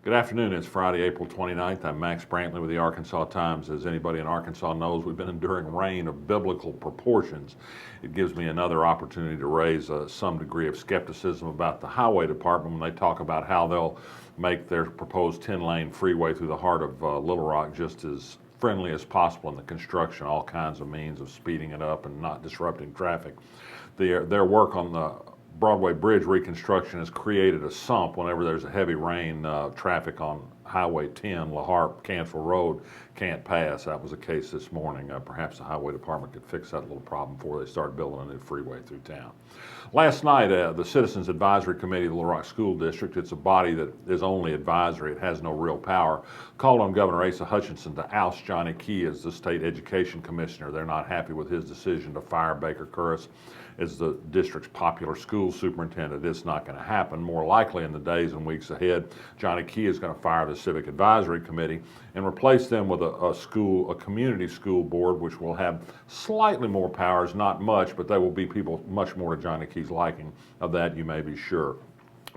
Good afternoon. It's Friday, April 29th. I'm Max Brantley with the Arkansas Times. As anybody in Arkansas knows, we've been enduring rain of biblical proportions. It gives me another opportunity to raise some degree of skepticism about the highway department when they talk about how they'll make their proposed 10-lane freeway through the heart of Little Rock just as friendly as possible in the construction, all kinds of means of speeding it up and not disrupting traffic. Their work on the Broadway Bridge reconstruction has created a sump whenever there's a heavy rain. Traffic on Highway 10, La Harpe, Cantrell Road can't pass. That was the case this morning. Perhaps the highway department could fix that little problem before they start building a new freeway through town. Last night, the Citizens Advisory Committee of the Little Rock School District, it's a body that is only advisory, it has no real power, called on Governor Asa Hutchinson to oust Johnny Key as the state education commissioner. They're not happy with his decision to fire Baker Curris as the district's popular school superintendent. It's not going to happen. More likely in the days and weeks ahead, Johnny Key is going to fire the Civic Advisory Committee and replace them with a community school board, which will have slightly more powers, not much, but they will be people much more to Johnny Key's liking. Of that, you may be sure.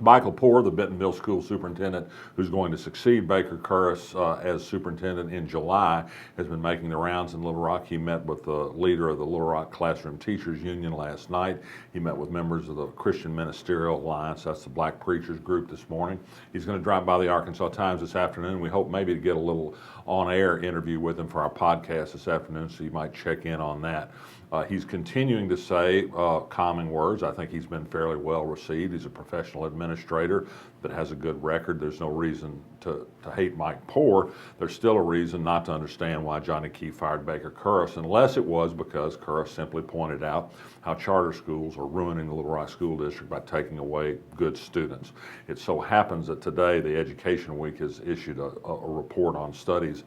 Michael Poore, the Bentonville School Superintendent, who's going to succeed Baker Curris as superintendent in July, has been making the rounds in Little Rock. He met with the leader of the Little Rock Classroom Teachers Union last night. He met with members of the Christian Ministerial Alliance, that's the black preachers group, this morning. He's going to drop by the Arkansas Times this afternoon. We hope maybe to get a little on-air interview with him for our podcast this afternoon, so you might check in on that. He's continuing to say calming words. I think he's been fairly well received. He's a professional administrator that has a good record. There's no reason to hate Mike Poore. There's still a reason not to understand why Johnny Key fired Baker Curris, unless it was because Curris simply pointed out how charter schools are ruining the Little Rock School District by taking away good students. It so happens that today the Education Week has issued a report on studies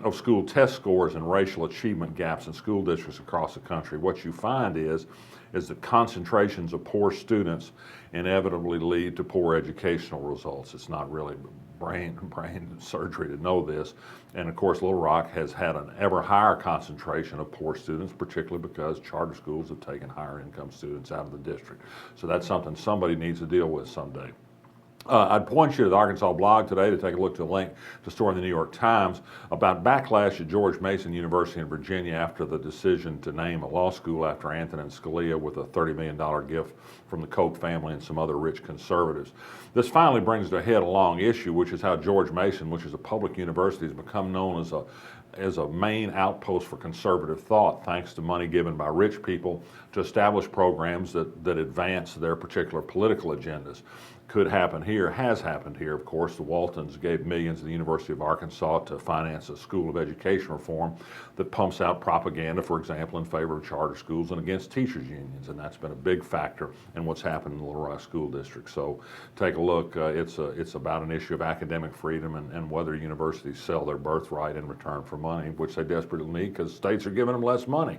of school test scores and racial achievement gaps in school districts across the country. What you find is that concentrations of poor students inevitably lead to poor educational results. It's not really brain surgery to know this. And of course, Little Rock has had an ever higher concentration of poor students, particularly because charter schools have taken higher income students out of the district. So that's something somebody needs to deal with someday. I'd point you to the Arkansas blog today to take a look to a link to a story in the New York Times about backlash at George Mason University in Virginia after the decision to name a law school after Antonin Scalia with a $30 million gift from the Koch family and some other rich conservatives. This finally brings to a head a long issue, which is how George Mason, which is a public university, has become known as a main outpost for conservative thought, thanks to money given by rich people to establish programs that advance their particular political agendas. Could happen here, has happened here. Of course, the Waltons gave millions to the University of Arkansas to finance a school of education reform that pumps out propaganda, for example, in favor of charter schools and against teachers' unions, and that's been a big factor in what's happened in the Little Rock School District. So take a look. It's about an issue of academic freedom and whether universities sell their birthright in return for money, which they desperately need because states are giving them less money.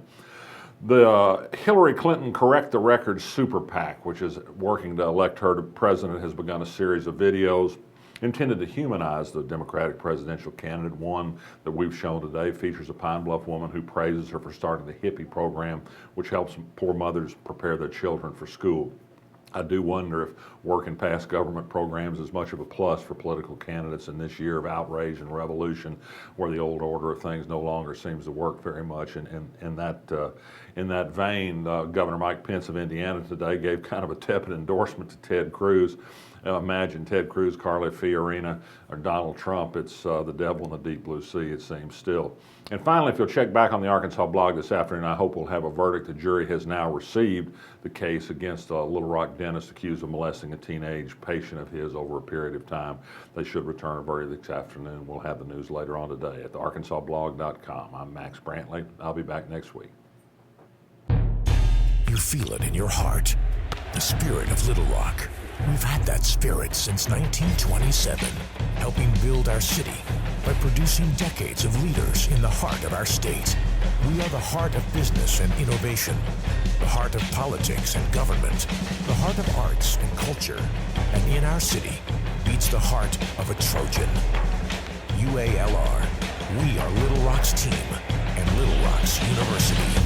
The Hillary Clinton Correct the Record Super PAC, which is working to elect her to president, has begun a series of videos intended to humanize the Democratic presidential candidate. One that we've shown today features a Pine Bluff woman who praises her for starting the hippie program, which helps poor mothers prepare their children for school. I do wonder if working past government programs is much of a plus for political candidates in this year of outrage and revolution, where the old order of things no longer seems to work very much. In that vein, Governor Mike Pence of Indiana today gave kind of a tepid endorsement to Ted Cruz. Imagine Ted Cruz, Carly Fiorina, or Donald Trump. It's the devil in the deep blue sea, it seems still. And finally, if you'll check back on the Arkansas blog this afternoon, I hope we'll have a verdict. The jury has now received the case against a Little Rock dentist accused of molesting a teenage patient of his over a period of time. They should return a verdict this afternoon. We'll have the news later on today at thearkansasblog.com. I'm Max Brantley. I'll be back next week. You feel it in your heart, the spirit of Little Rock. We've had that spirit since 1927, helping build our city by producing decades of leaders in the heart of our state. We are the heart of business and innovation, the heart of politics and government, the heart of arts and culture, and in our city beats the heart of a Trojan. UALR, we are Little Rock's team and Little Rock's University.